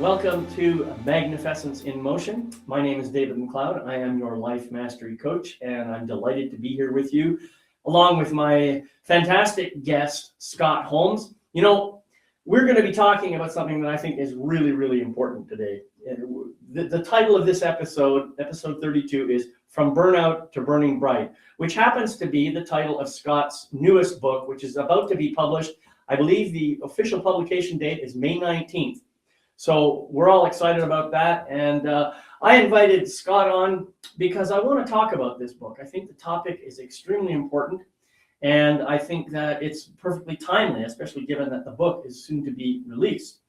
Welcome to MagnifEssence in Motion. My name is David McLeod. I am your life mastery coach, and I'm delighted to be here with you, along with my fantastic guest, Scott Holmes. You know, we're going to be talking about something that I think is really, really important today. The title of this episode 32, is From Burnout to Burning Bright, which happens to be the title of Scott's newest book, which is about to be published. I believe the official publication date is May 19th. So we're all excited about that. And I invited Scott on because I want to talk about this book. I think the topic is extremely important. And I think that it's perfectly timely, especially given that the book is soon to be released.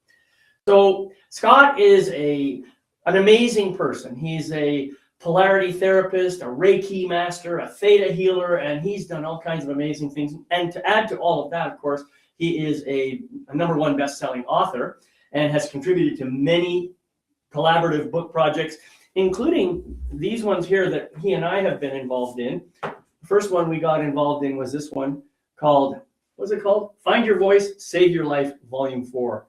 So Scott is an amazing person. He's a polarity therapist, a Reiki master, a theta healer, and he's done all kinds of amazing things. And to add to all of that, of course, he is a #1 best-selling author and has contributed to many collaborative book projects, including these ones here that he and I have been involved in. The first one we got involved in was this one called, what's it called? Find Your Voice, Save Your Life, Volume 4.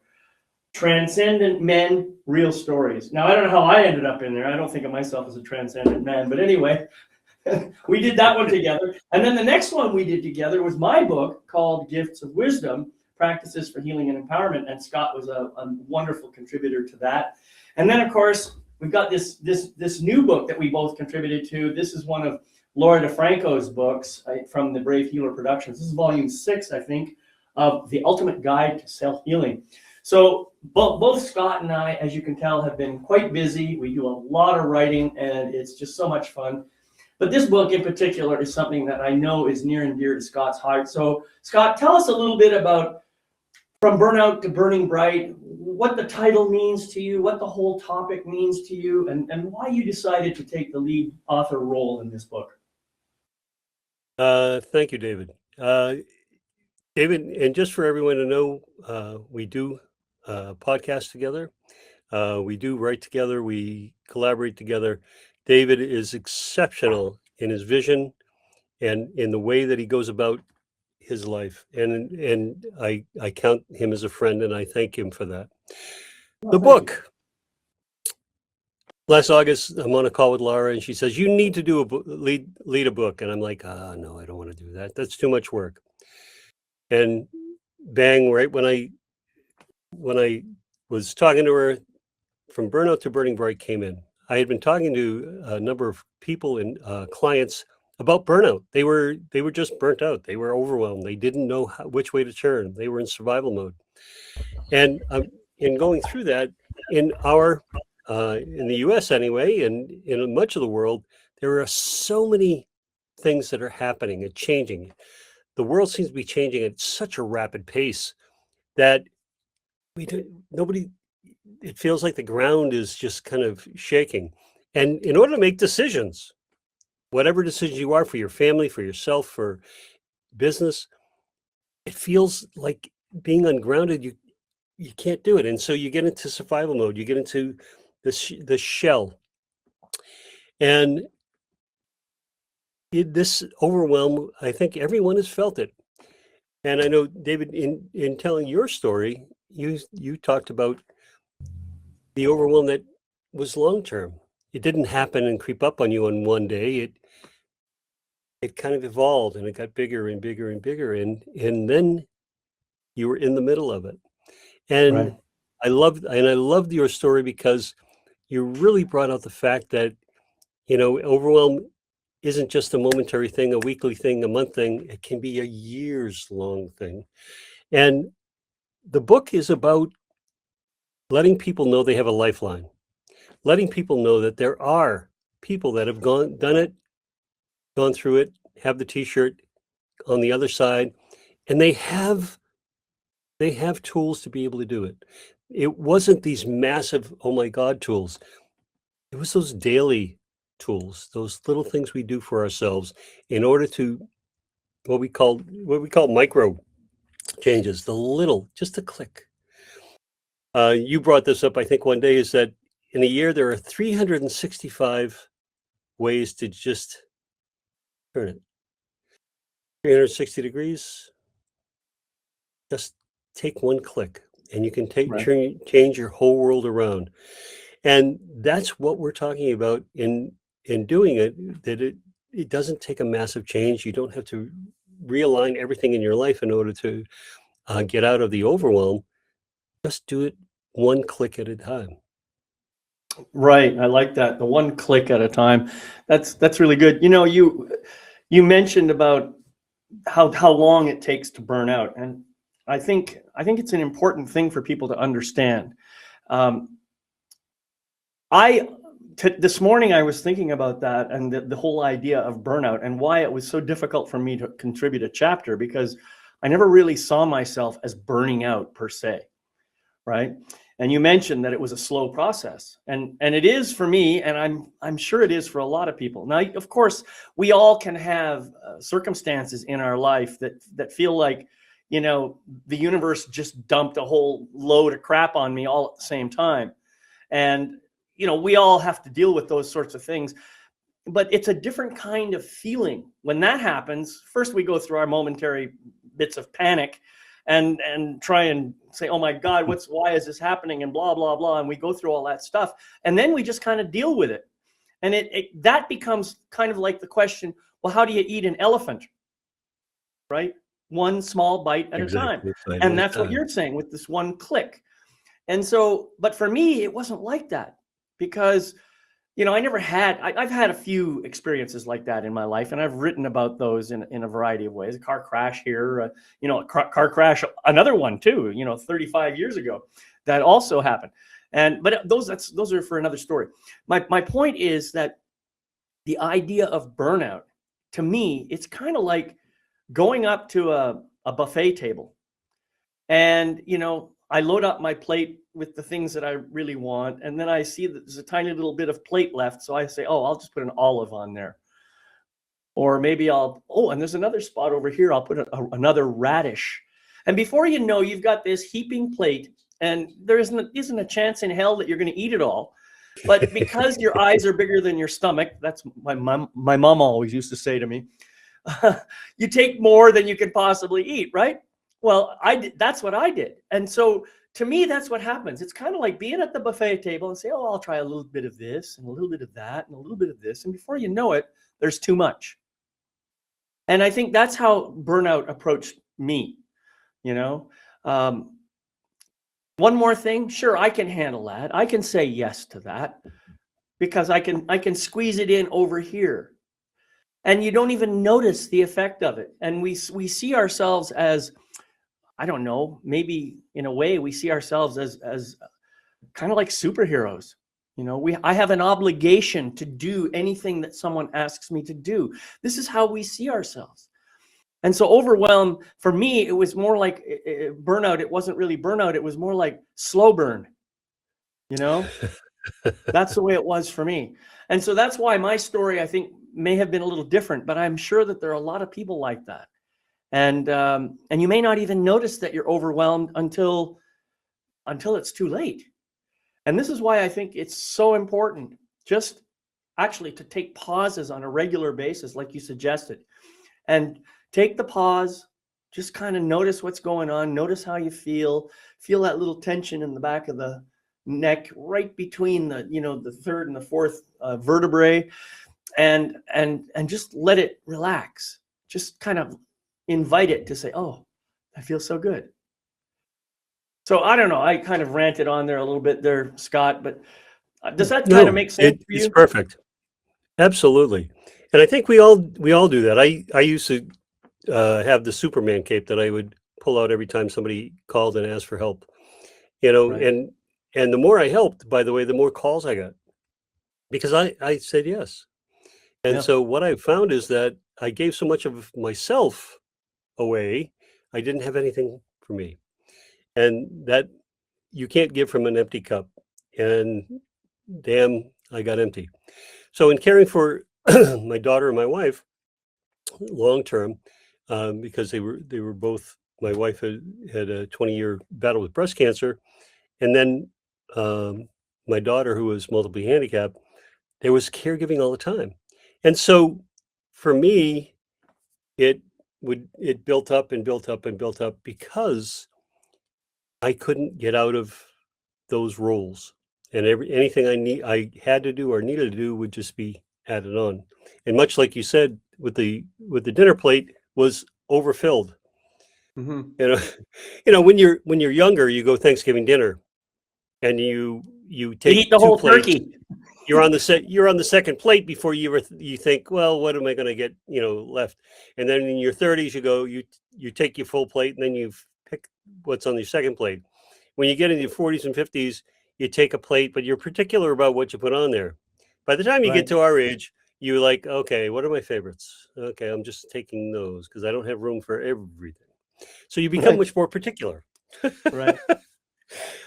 Transcendent Men, Real Stories. Now, I don't know how I ended up in there. I don't think of myself as a transcendent man, but anyway, we did that one together. And then the next one we did together was my book called Gifts of Wisdom, Practices for Healing and Empowerment, and Scott was a wonderful contributor to that. And then, of course, we've got this new book that we both contributed to. This is one of Laura DeFranco's books from the Brave Healer Productions. This is volume 6, I think, of The Ultimate Guide to Self-Healing. So both Scott and I, as you can tell, have been quite busy. We do a lot of writing, and it's just so much fun. But this book in particular is something that I know is near and dear to Scott's heart. So, Scott, tell us a little bit about From Burnout to Burning Bright, what the title means to you, what the whole topic means to you, and why you decided to take the lead author role in this book. Thank you, David. David, and just for everyone to know, we do podcast together. We do write together. We collaborate together. David is exceptional in his vision and in the way that he goes about his life. And I count him as a friend, and I thank him for that. The book. Last August, I'm on a call with Laura, and she says, you need to do lead a book. And I'm like, no, I don't want to do that. That's too much work. And bang, right when I was talking to her, From Burnout to Burning Bright came in. I had been talking to a number of people and clients about burnout. They were just burnt out. They were overwhelmed. They didn't know which way to turn. They were in survival mode. And in going through that, in the U.S. anyway, and in much of the world, there are so many things that are happening and changing. The world seems to be changing at such a rapid pace that it feels like the ground is just kind of shaking. And in order to make decisions, whatever decisions you are for your family, for yourself, for business, it feels like being ungrounded. You can't do it. And so you get into survival mode. You get into the shell. And this overwhelm, I think everyone has felt it. And I know, David, in telling your story, you talked about the overwhelm that was long-term. It didn't happen and creep up on you on one day. It kind of evolved, and it got bigger and bigger and bigger. And then you were in the middle of it. And right. I loved your story because you really brought out the fact that, overwhelm isn't just a momentary thing, a weekly thing, a month thing. It can be a years-long thing. And the book is about letting people know they have a lifeline, letting people know that there are people that have gone through it, have the T-shirt on the other side, and they have tools to be able to do it. It wasn't these massive, oh my God, tools. It was those daily tools, those little things we do for ourselves in order to what we call micro changes, just a click. You brought this up, I think, one day, is that in a year there are 365 ways to just turn it 360 degrees. Just take one click. and you can Right. change your whole world around. And that's what we're talking about in doing it, that it doesn't take a massive change. You don't have to realign everything in your life in order to get out of the overwhelm. Just do it one click at a time. Right. I like that. The one click at a time. That's really good. You mentioned about how long it takes to burn out, and I think it's an important thing for people to understand. Um, this morning I was thinking about that and the whole idea of burnout and why it was so difficult for me to contribute a chapter, because I never really saw myself as burning out per se, right? And you mentioned that it was a slow process, and it is for me, and I'm sure it is for a lot of people. Now, of course, we all can have circumstances in our life that feel like, the universe just dumped a whole load of crap on me all at the same time, and we all have to deal with those sorts of things. But it's a different kind of feeling when that happens. First, we go through our momentary bits of panic and try and say, oh my God, why is this happening? And blah, blah, blah. And we go through all that stuff. And then we just kind of deal with it. And that becomes kind of like the question, well, how do you eat an elephant? Right? One small bite at a time. And that's what you're saying with this one click. And so, but for me, it wasn't like that, because I've had a few experiences like that in my life, and I've written about those in a variety of ways. A car crash here, a car crash, another one too, 35 years ago, that also happened. But those are for another story. My point is that the idea of burnout, to me, it's kind of like going up to a buffet table, and I load up my plate with the things that I really want, and then I see that there's a tiny little bit of plate left, so I say, oh, I'll just put an olive on there. Or maybe and there's another spot over here, I'll put another radish. And before you know, you've got this heaping plate, and there isn't a chance in hell that you're going to eat it all. But because your eyes are bigger than your stomach, that's my mom always used to say to me, you take more than you can possibly eat, right? Well, that's what I did. And so to me, that's what happens. It's kind of like being at the buffet table and say, oh, I'll try a little bit of this and a little bit of that and a little bit of this. And before you know it, there's too much. And I think that's how burnout approached me. One more thing, sure, I can handle that. I can say yes to that, because I can squeeze it in over here. And you don't even notice the effect of it. And we see ourselves as, I don't know, maybe in a way we see ourselves as kind of like superheroes. I have an obligation to do anything that someone asks me to do. This is how we see ourselves. And so overwhelm, for me, it was more like burnout. It wasn't really burnout. It was more like slow burn. That's the way it was for me. And so that's why my story, I think, may have been a little different, but I'm sure that there are a lot of people like that. And you may not even notice that you're overwhelmed until it's too late. And this is why I think it's so important just actually to take pauses on a regular basis, like you suggested, and take the pause, just kind of notice what's going on, notice how you feel that little tension in the back of the neck, right between the third and the fourth vertebrae, and just let it relax. Just kind of invite it to say, oh, I feel so good. So I don't know, I kind of ranted on there a little bit there, Scott, but does that kind of make sense for you? It's perfect. Absolutely. And I think we all do that. I used to have the Superman cape that I would pull out every time somebody called and asked for help. Right. And the more I helped, by the way, the more calls I got, because I said yes. And so what I found is that I gave so much of myself away, I didn't have anything for me. And that you can't give from an empty cup. And damn, I got empty. So in caring for my daughter and my wife long term, because they were both, my wife had a 20-year battle with breast cancer, and then my daughter, who was multiply handicapped, there was caregiving all the time. And so for me, it built up and built up and built up, because I couldn't get out of those roles, and anything I had to do or needed to do would just be added on. And much like you said, with the dinner plate was overfilled. Mm-hmm. You know, when you're younger, you go Thanksgiving dinner, and you You take eat the 2 whole plates. turkey. You're on the second plate before you think, well, what am I going to get left? And then in your 30s, you take your full plate, and then you pick what's on your second plate. When you get into your 40s and 50s, you take a plate, but you're particular about what you put on there. By the time you Right. get to our age, you're like, okay, what are my favorites? Okay, I'm just taking those because I don't have room for everything. So you become Right. much more particular. Right.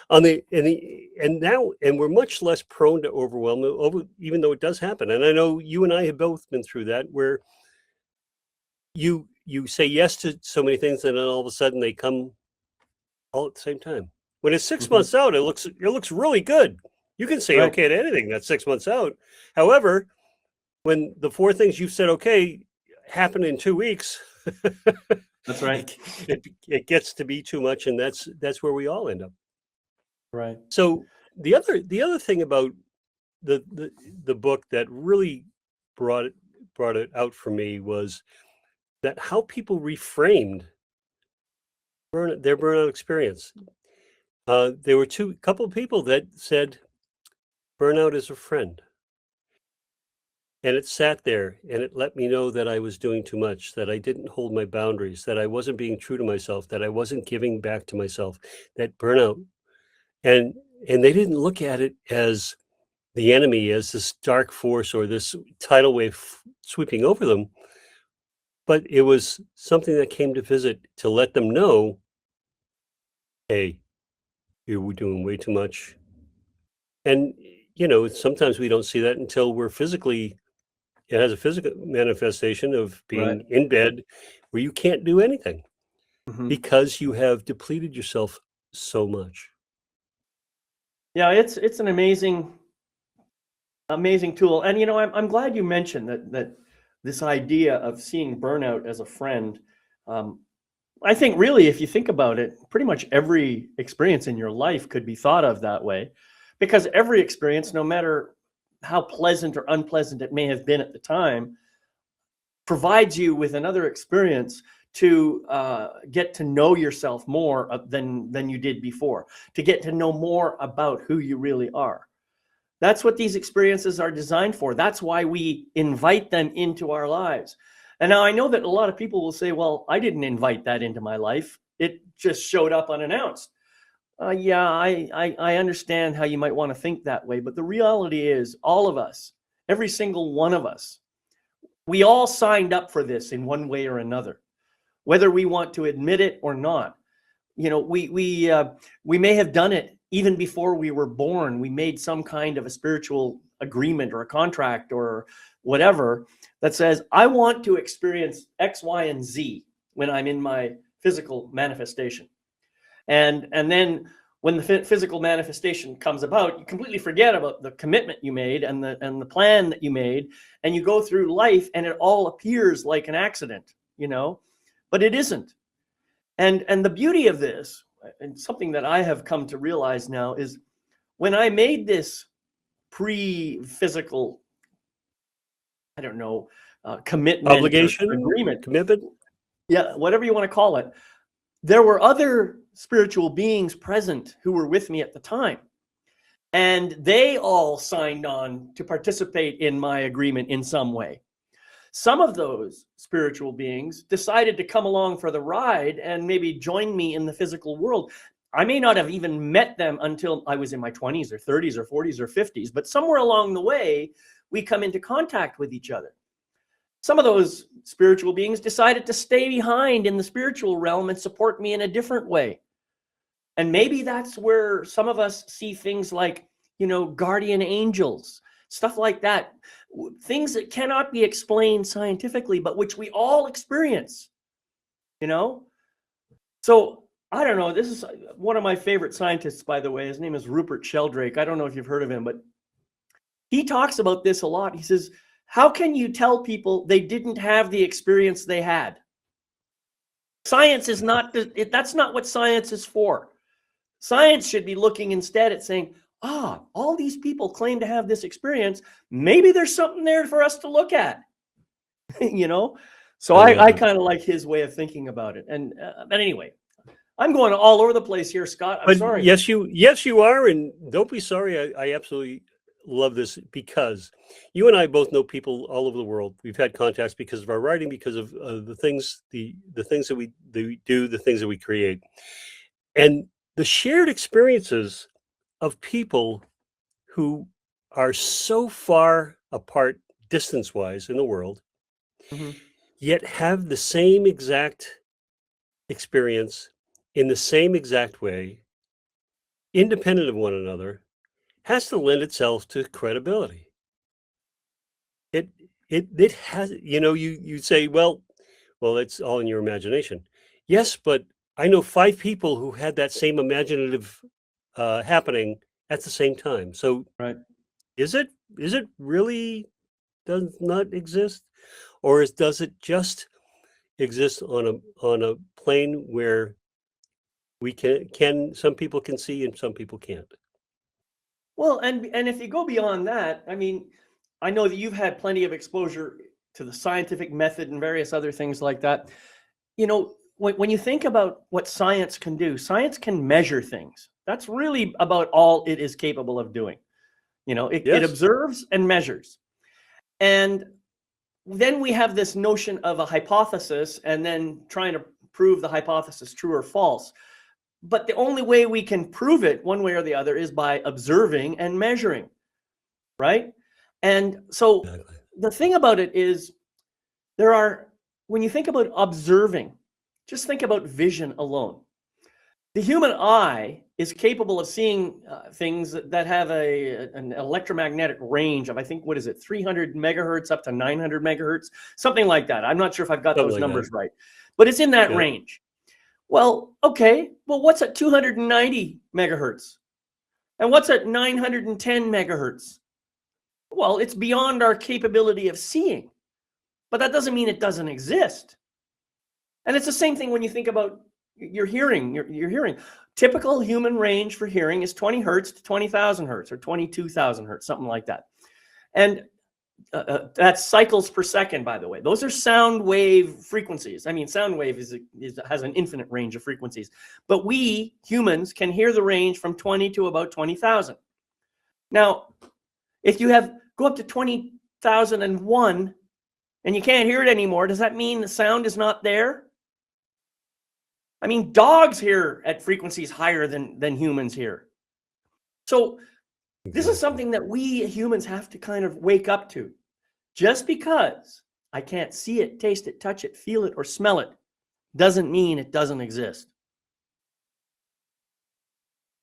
And we're much less prone to overwhelm, even though it does happen. And I know you and I have both been through that, where you say yes to so many things, and then all of a sudden they come all at the same time. When it's 6 Mm-hmm. months out, it looks really good. You can say Right. okay to anything that's 6 months out. However, when the 4 things you've said okay happen in 2 weeks, That's right. it gets to be too much, and that's where we all end up. Right. So the other thing about the book that really brought it out for me was that how people reframed their burnout experience. There were couple of people that said burnout is a friend, and it sat there and it let me know that I was doing too much, that I didn't hold my boundaries, that I wasn't being true to myself, that I wasn't giving back to myself. That burnout, and they didn't look at it as the enemy, as this dark force or this tidal wave sweeping over them, but it was something that came to visit to let them know, hey, you're doing way too much. And sometimes we don't see that until it has a physical manifestation of being Right. in bed where you can't do anything Mm-hmm. because you have depleted yourself so much. Yeah, it's an amazing tool. And I'm glad you mentioned that this idea of seeing burnout as a friend. I think really, if you think about it, pretty much every experience in your life could be thought of that way, because every experience, no matter how pleasant or unpleasant it may have been at the time, provides you with another experience to get to know yourself more than you did before, to get to know more about who you really are. That's what these experiences are designed for. That's why we invite them into our lives. And now I know that a lot of people will say, well, I didn't invite that into my life. It just showed up unannounced. Yeah, I understand how you might want to think that way. But the reality is, all of us, every single one of us, we all signed up for this in one way or another, whether we want to admit it or not. We may have done it even before we were born. We made some kind of a spiritual agreement or a contract or whatever that says, I want to experience X, Y, and Z when I'm in my physical manifestation. And then when the physical manifestation comes about, you completely forget about the commitment you made and the plan that you made, and you go through life and it all appears like an accident, but it isn't. And the beauty of this, and something that I have come to realize now, is when I made this pre-physical, I don't know, commitment, Obligation, agreement, commitment. yeah, whatever you want to call it, there were other spiritual beings present who were with me at the time. And they all signed on to participate in my agreement in some way. Some of those spiritual beings decided to come along for the ride and maybe join me in the physical world. I may not have even met them until I was in my 20s or 30s or 40s or 50s, but somewhere along the way, we come into contact with each other. Some of those spiritual beings decided to stay behind in the spiritual realm and support me in a different way. And maybe that's where some of us see things like, guardian angels, stuff like that, things that cannot be explained scientifically, but which we all experience, So I don't know. This is one of my favorite scientists, by the way. His name is Rupert Sheldrake. I don't know if you've heard of him, but he talks about this a lot. He says, how can you tell people they didn't have the experience they had? Science is not, that's not what science is for. Science should be looking instead at saying, all these people claim to have this experience. Maybe there's something there for us to look at, you know? So I kind of like his way of thinking about it. And but anyway, I'm going all over the place here, Scott. I'm But sorry. yes, you are, and don't be sorry. I absolutely love this because you and I both know people all over the world. We've had contacts because of our writing, because of the things that we do, the things that we create, and the shared experiences of people who are so far apart distance-wise in the world, yet have the same exact experience in the same exact way, independent of one another, has to lend itself to credibility. It has, you say, well, it's all in your imagination. Yes, but I know 5 people who had that same imaginative happening at the same time. So Right. is it really does not exist, or does it just exist on a plane where we can some people can see and some people can't? Well, and if you go beyond that, I mean, I know that you've had plenty of exposure to the scientific method and various other things like that. You know, when you think about what science can do, science can measure things. That's really about all it is capable of doing. You know, it Yes. observes and measures. And then we have this notion of a hypothesis and then trying to prove the hypothesis true or false. But the only way we can prove it one way or the other is by observing and measuring, right? And so Exactly. the thing about it is when you think about observing, just think about vision alone. The human eye is capable of seeing things that have an electromagnetic range of, I think, 300 megahertz up to 900 megahertz, something like that. I'm not sure if I've got Something those like numbers that. right, but it's in that Yeah. range. Well, okay. Well, what's at 290 megahertz? And what's at 910 megahertz? Well, it's beyond our capability of seeing, but that doesn't mean it doesn't exist. And it's the same thing when you think about your hearing. Your hearing. Typical human range for hearing is 20 hertz to 20,000 hertz or 22,000 hertz, something like that. And that's cycles per second, by the way. Those are sound wave frequencies. I mean, sound wave has an infinite range of frequencies, but we humans can hear the range from 20 to about 20,000. Now, if you go up to 20,001 and you can't hear it anymore, does that mean the sound is not there? I mean, dogs hear at frequencies higher than humans hear. So this is something that we humans have to kind of wake up to. Just because I can't see it, taste it, touch it, feel it, or smell it doesn't mean it doesn't exist.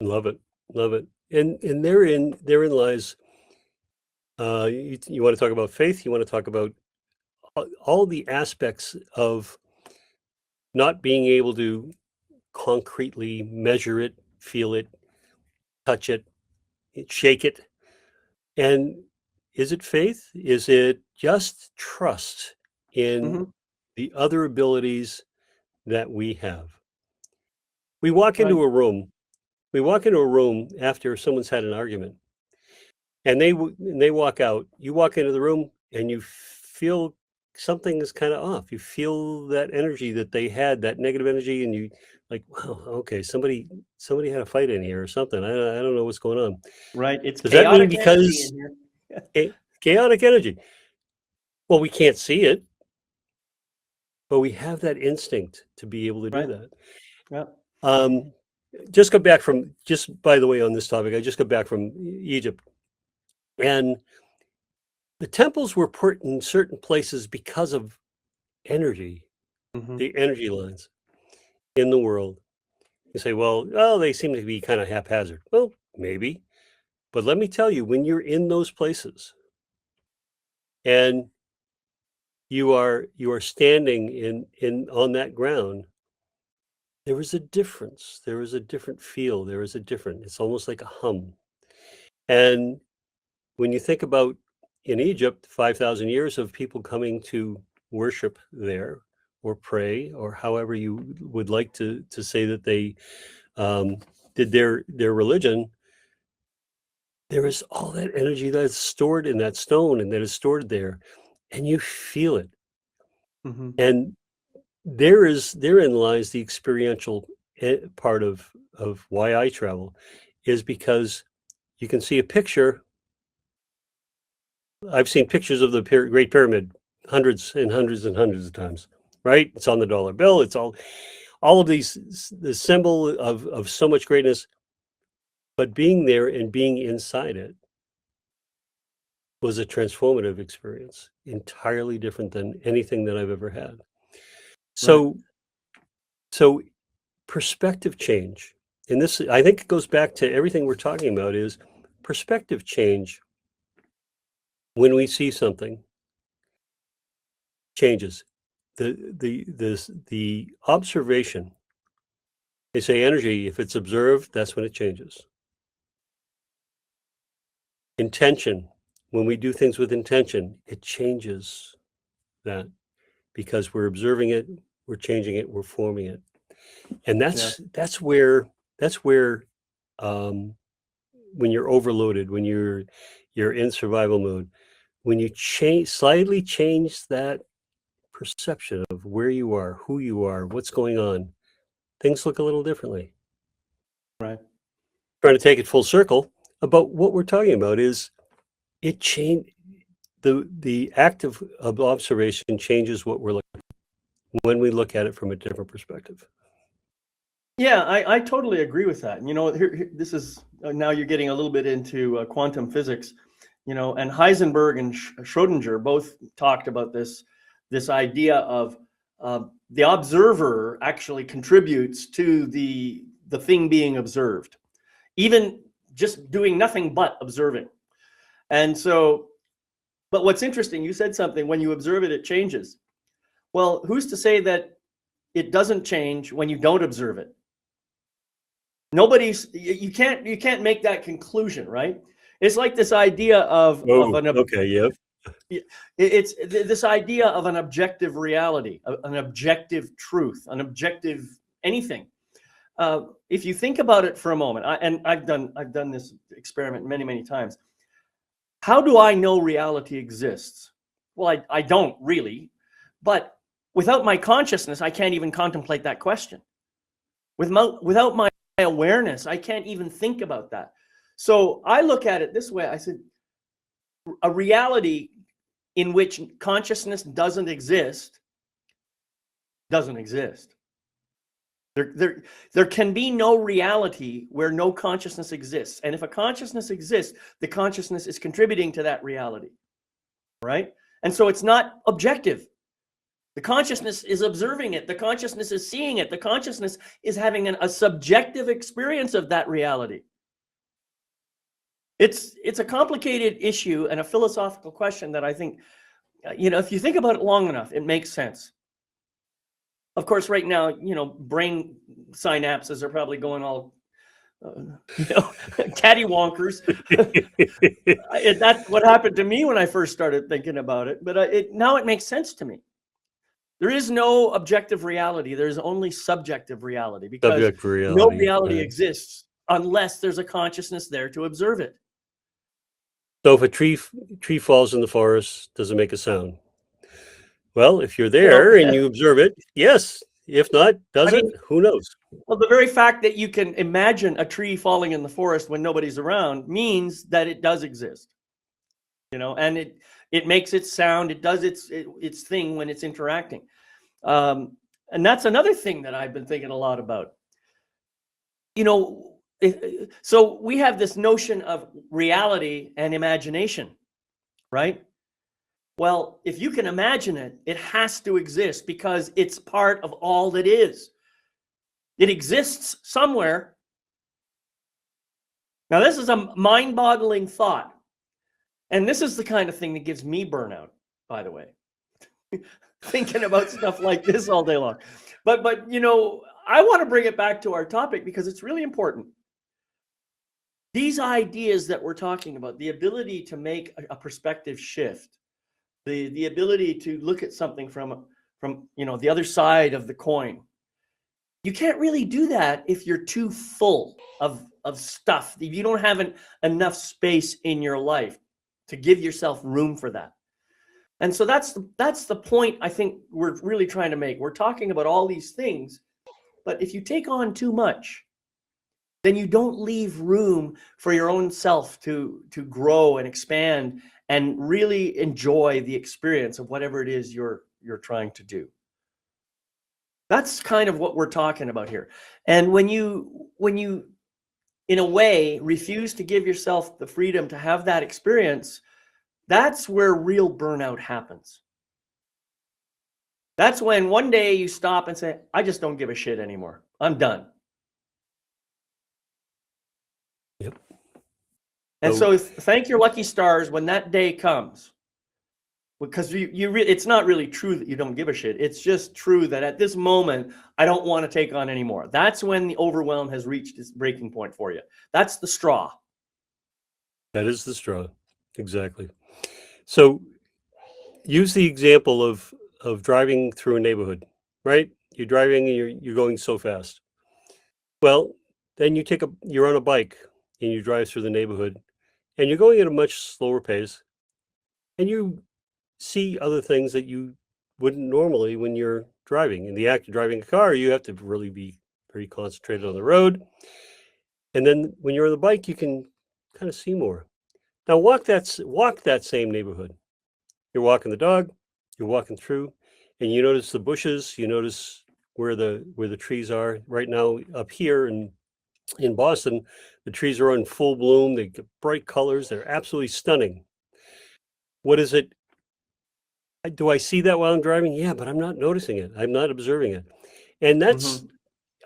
Love it. And therein lies. You want to talk about faith? You want to talk about all the aspects of not being able to concretely measure it, feel it, touch it, shake it. And is it faith? Is it just trust in the other abilities that we have? We walk into a room. We walk into a room after someone's had an argument, and they walk out. You walk into the room and you feel something is kind of off. You feel that energy that they had, that negative energy, and you like, wow, okay, somebody had a fight in here or something. I don't know what's going on. Right. It's Does that mean chaotic energy because in here. chaotic energy? Well, we can't see it, but we have that instinct to be able to do that. Yeah. Just by the way, on this topic, I just got back from Egypt, and the temples were put in certain places because of energy, the energy lines in the world. You say, well, they seem to be kind of haphazard. Well, maybe, but let me tell you, when you're in those places and you are standing in on that ground, there is a difference. There is a different feel. There is a different. It's almost like a hum. And when you think about in Egypt, 5,000 years of people coming to worship there or pray, or however you would like to say that they did their religion, there is all that energy that's stored in that stone and that is stored there, and you feel it. Mm-hmm. And therein lies the experiential part of why I travel, is because you can see a picture. I've seen pictures of the Great Pyramid hundreds and hundreds and hundreds of times, right? It's on the dollar bill. It's all of these, the symbol of so much greatness, but being there and being inside it was a transformative experience, entirely different than anything that I've ever had. So, so perspective change, and this, I think it goes back to everything we're talking about, is perspective change. When we see something, changes the observation. They say energy, if it's observed, that's when it changes. Intention, when we do things with intention, it changes that, because we're observing it, we're changing it, we're forming it. And that's where when you're overloaded, when you're in survival mode, when you slightly change that perception of where you are, who you are, what's going on, things look a little differently. Right. Trying to take it full circle about what we're talking about is it change the act of observation changes what we're looking at when we look at it from a different perspective. Yeah, I totally agree with that. You know, this is now you're getting a little bit into quantum physics, you know, and Heisenberg and Schrodinger both talked about this idea of the observer actually contributes to the thing being observed, even just doing nothing but observing. And so, but what's interesting, you said something, when you observe it, it changes. Well, who's to say that it doesn't change when you don't observe it? You can't make that conclusion, right? It's like this idea of it's this idea of an objective reality, an objective truth, an objective anything. If you think about it for a moment, I've done this experiment many times. How do I know reality exists? Well, I don't really, but without my consciousness, I can't even contemplate that question. Without my awareness, I can't even think about that. So I look at it this way. I said, a reality in which consciousness doesn't exist. There can be no reality where no consciousness exists. And if a consciousness exists, the consciousness is contributing to that reality, right? And so it's not objective. The consciousness is observing it. The consciousness is seeing it. The consciousness is having a subjective experience of that reality. It's a complicated issue and a philosophical question that I think, you know, if you think about it long enough, it makes sense. Of course, right now, you know, brain synapses are probably going all, you know, cattywonkers. That's what happened to me when I first started thinking about it. But now it makes sense to me. There is no objective reality. There's only subjective reality, because no reality exists unless there's a consciousness there to observe it. So if a tree falls in the forest, does it make a sound? Well, if you're there and you observe it, yes. If not, does it? Who knows? Well, the very fact that you can imagine a tree falling in the forest when nobody's around means that it does exist. You know, and it makes its sound. It does its thing when it's interacting. And that's another thing that I've been thinking a lot about. You know, so we have this notion of reality and imagination, right? Well, if you can imagine it, it has to exist because it's part of all that is. It exists somewhere. Now, this is a mind-boggling thought. And this is the kind of thing that gives me burnout, by the way. Thinking about stuff like this all day long. But you know, I want to bring it back to our topic because it's really important. These ideas that we're talking about, the ability to make a perspective shift, the ability to look at something from you know, the other side of the coin. you can't really do that if you're too full of stuff. If you don't have enough space in your life to give yourself room for that. And so that's the point I think we're really trying to make. We're talking about all these things, but if you take on too much, then you don't leave room for your own self to grow and expand and really enjoy the experience of whatever it is you're trying to do. That's kind of what we're talking about here. And when you in a way refuse to give yourself the freedom to have that experience, that's where real burnout happens. That's when one day you stop and say, I just don't give a shit anymore. I'm done. Yep. And so thank your lucky stars when that day comes. Because it's not really true that you don't give a shit. It's just true that at this moment, I don't want to take on anymore. That's when the overwhelm has reached its breaking point for you. That's the straw. That is the straw. Exactly. So use the example of driving through a neighborhood, right? You're driving and you're going so fast. Well, then you're on a bike and you drive through the neighborhood and you're going at a much slower pace and you see other things that you wouldn't normally when you're driving. In the act of driving a car, you have to really be very concentrated on the road. And then when you're on the bike, you can kind of see more. Now walk that same neighborhood. You're walking the dog, you're walking through, and you notice the bushes, you notice where the trees are. Right now up here in Boston, the trees are in full bloom, they get bright colors, they're absolutely stunning. What is it? Do I see that while I'm driving? Yeah, but I'm not noticing it. I'm not observing it. And that's,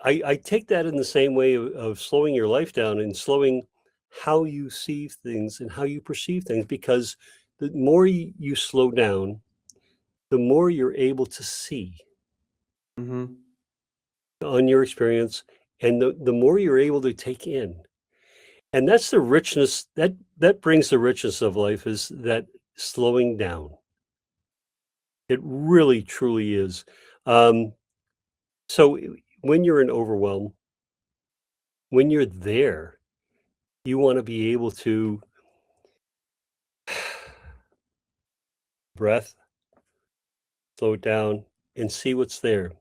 I take that in the same way of slowing your life down and slowing how you see things and how you perceive things, because the more you slow down, the more you're able to see on your experience, and the more you're able to take in. And that's the richness, that brings the richness of life, is that slowing down. It really, truly is. So when you're in overwhelm, when you're there, you want to be able to breath, slow it down, and see what's there.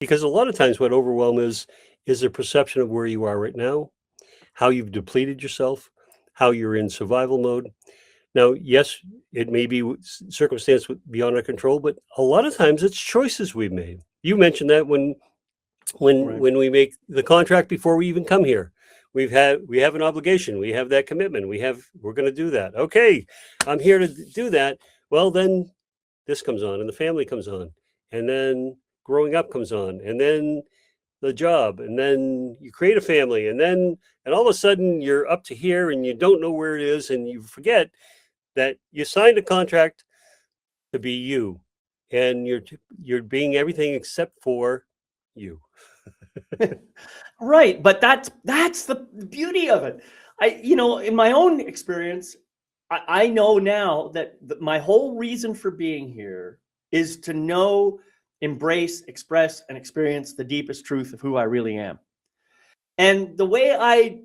Because a lot of times what overwhelm is a perception of where you are right now, how you've depleted yourself, how you're in survival mode. Now, yes, it may be circumstance beyond our control, but a lot of times it's choices we've made. You mentioned that when we make the contract before we even come here, we have an obligation, we have that commitment, we're going to do that. Okay, I'm here to do that. Well, then this comes on, and the family comes on, and then growing up comes on, and then the job, and then you create a family, and all of a sudden you're up to here and you don't know where it is, and you forget that you signed a contract to be you, and you're being everything except for you. Right, but that's the beauty of it. In my own experience, I know now that my whole reason for being here is to know, embrace, express, and experience the deepest truth of who I really am. And the way I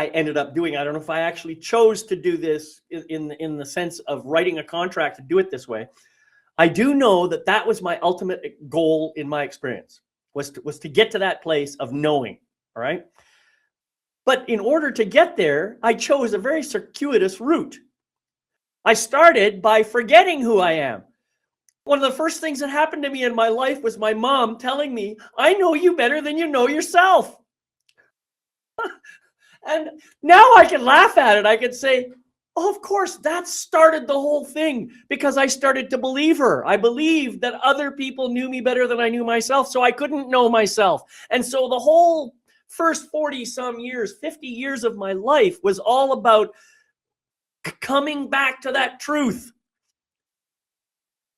ended up doing, I don't know if I actually chose to do this in the sense of writing a contract to do it this way. I do know that was my ultimate goal in my experience, was to get to that place of knowing. All right. But in order to get there, I chose a very circuitous route. I started by forgetting who I am. One of the first things that happened to me in my life was my mom telling me, I know you better than you know yourself. And now I can laugh at it. I could say, oh, of course, that started the whole thing, because I started to believe her. I believed that other people knew me better than I knew myself, so I couldn't know myself. And so the whole first 40 some years, 50 years of my life was all about coming back to that truth.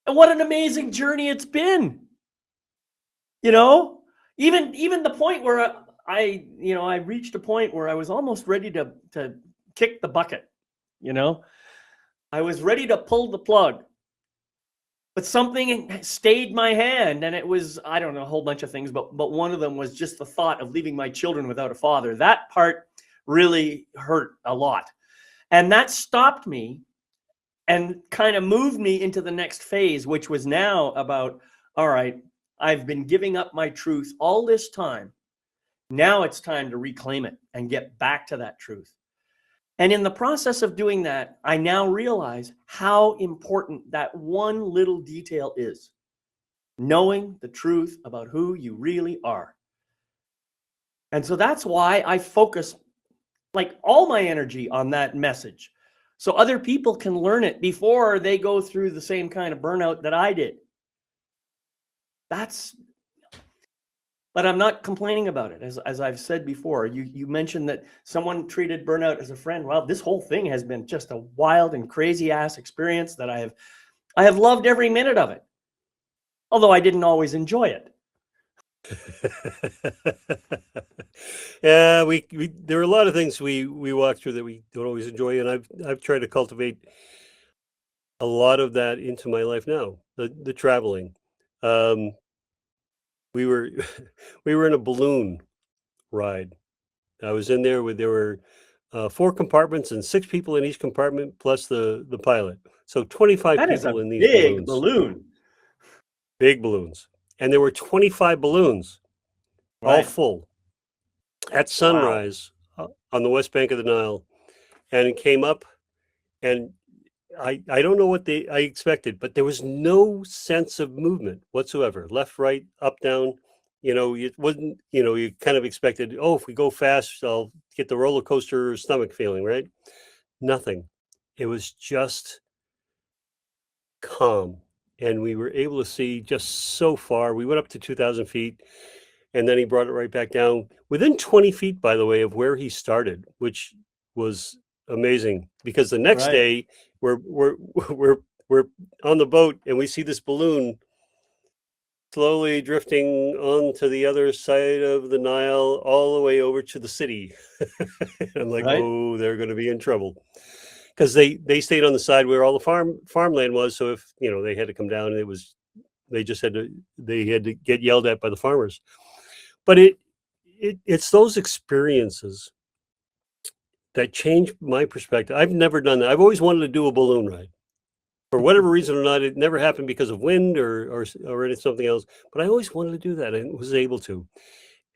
And what an amazing journey it's been. Even the point where I reached a point where I was almost ready to kick the bucket. I was ready to pull the plug. But something stayed my hand, and it was, I don't know, a whole bunch of things, but one of them was just the thought of leaving my children without a father. That part really hurt a lot. And that stopped me and kind of moved me into the next phase, which was now about, all right, I've been giving up my truth all this time. Now it's time to reclaim it and get back to that truth. And in the process of doing that, I now realize how important that one little detail is. Knowing the truth about who you really are. And so that's why I focus like all my energy on that message. So other people can learn it before they go through the same kind of burnout that I did. But I'm not complaining about it. As I've said before, you mentioned that someone treated burnout as a friend. Well, this whole thing has been just a wild and crazy ass experience that I have loved every minute of it. Although I didn't always enjoy it. Yeah, we there are a lot of things we walk through that we don't always enjoy, and I've tried to cultivate a lot of that into my life now. The traveling. We were we were in a balloon ride. I was in there there were 4 compartments and 6 people in each compartment plus the pilot. So 25 That is a people in these big balloons. balloon. Big balloons. And there were 25 balloons, all Right. full, at sunrise on the west bank of the Nile. And it came up, and I don't know what I expected, but there was no sense of movement whatsoever. Left, right, up, down. It wasn't, you kind of expected, oh, if we go fast, I'll get the roller coaster stomach feeling, right? Nothing. It was just calm. And we were able to see just so far. We went up to 2,000 feet, and then he brought it right back down within 20 feet, by the way, of where he started, which was amazing, because the next day we're on the boat and we see this balloon slowly drifting onto the other side of the Nile, all the way over to the city. I'm like, oh, they're going to be in trouble, because they stayed on the side where all the farmland was. So if they had to come down, they had to get yelled at by the farmers. But it's those experiences that changed my perspective. I've never done that. I've always wanted to do a balloon ride. For whatever reason or not, it never happened because of wind or something else. But I always wanted to do that, and was able to.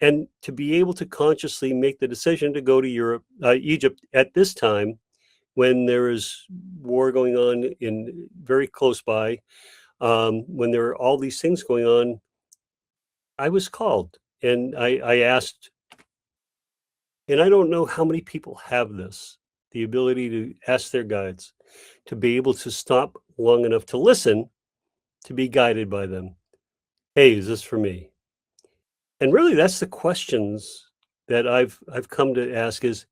And to be able to consciously make the decision to go to Egypt at this time, when there is war going on in very close by, when there are all these things going on, I was called, and I asked. And I don't know how many people have this, the ability to ask their guides, to be able to stop long enough to listen, to be guided by them. Hey, is this for me? And really, that's the questions that I've come to ask: is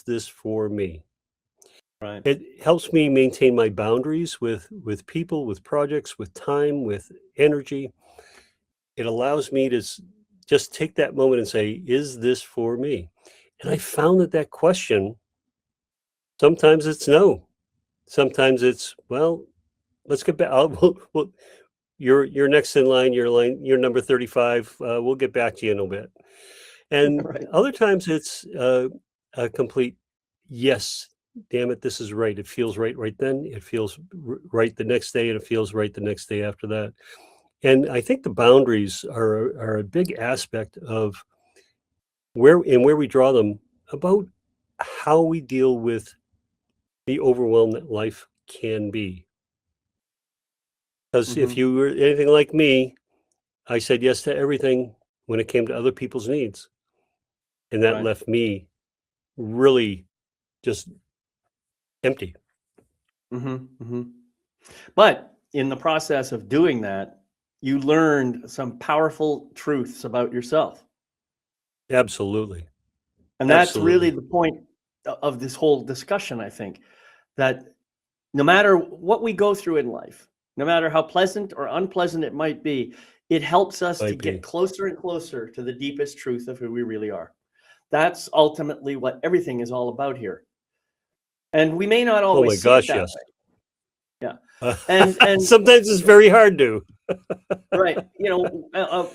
this for me? Right. It helps me maintain my boundaries with people, with projects, with time, with energy. It allows me to just take that moment and say, is this for me? And I found that question, sometimes it's no. Sometimes it's, well, let's get back. You're next in line. You're number 35. We'll get back to you in a bit. And other times it's a complete yes. Damn it, this is right. It feels right then. It feels right the next day, and it feels right the next day after that. And I think the boundaries are a big aspect of where we draw them, about how we deal with the overwhelm that life can be. Because if you were anything like me, I said yes to everything when it came to other people's needs. And that left me really just empty. But in the process of doing that, you learned some powerful truths about yourself. Absolutely. And that's really the point of this whole discussion, I think, that no matter what we go through in life, no matter how pleasant or unpleasant it might be, it helps us to get closer and closer to the deepest truth of who we really are. That's ultimately what everything is all about here. And we may not always see it that way. Yeah. And Sometimes it's very hard to. right,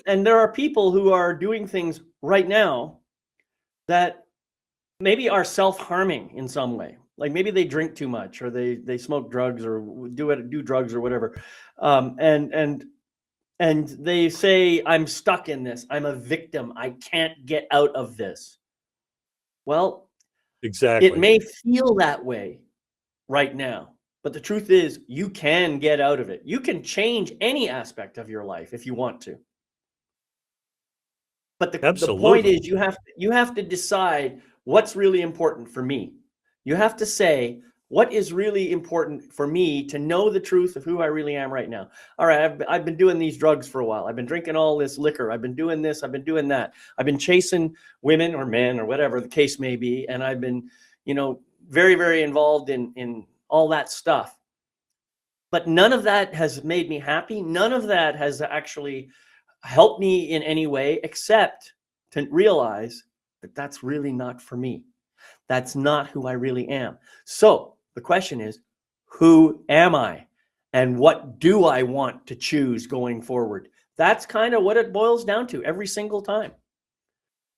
and there are people who are doing things right now that maybe are self-harming in some way. Like maybe they drink too much, or they smoke drugs, or do drugs or whatever, and they say, I'm stuck in this, I'm a victim, I can't get out of this. Well, Exactly. it may feel that way right now, but the truth is you can get out of it. You can change any aspect of your life if you want to. But the point Absolutely. is you have to decide what's really important for me. You have to say, what is really important for me to know the truth of who I really am right now? All right, I've been doing these drugs for a while. I've been drinking all this liquor. I've been doing this. I've been doing that. I've been chasing women or men or whatever the case may be. And I've been, very, very involved in all that stuff. But none of that has made me happy. None of that has actually helped me in any way, except to realize that that's really not for me. That's not who I really am. So the question is, who am I? And what do I want to choose going forward? That's kind of what it boils down to every single time.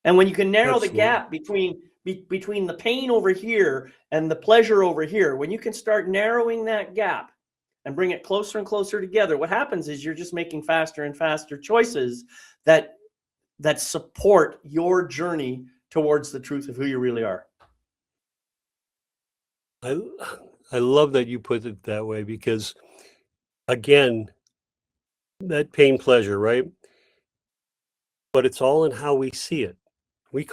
And when you can narrow the gap between the pain over here and the pleasure over here, when you can start narrowing that gap and bring it closer and closer together, what happens is you're just making faster and faster choices that support your journey towards the truth of who you really are. I love that you put it that way, because again, that pain pleasure, right? But it's all in how we see it. We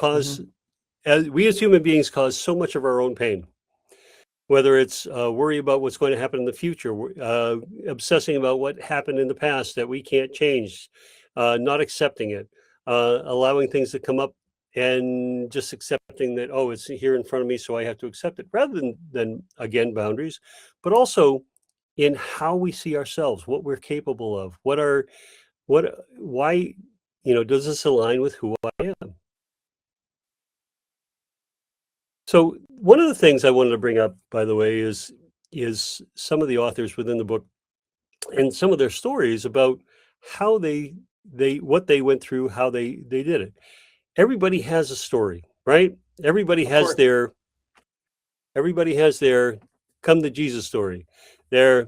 as human beings cause so much of our own pain, whether it's worry about what's going to happen in the future, obsessing about what happened in the past that we can't change, not accepting it, allowing things to come up and just accepting that, oh, it's here in front of me, so I have to accept it, rather than again, boundaries, but also in how we see ourselves, what we're capable of, why, does this align with who I am? So one of the things I wanted to bring up, by the way, is some of the authors within the book and some of their stories about how they what they went through, how they did it. Everybody has a story, right? Everybody has their come to Jesus story. Their,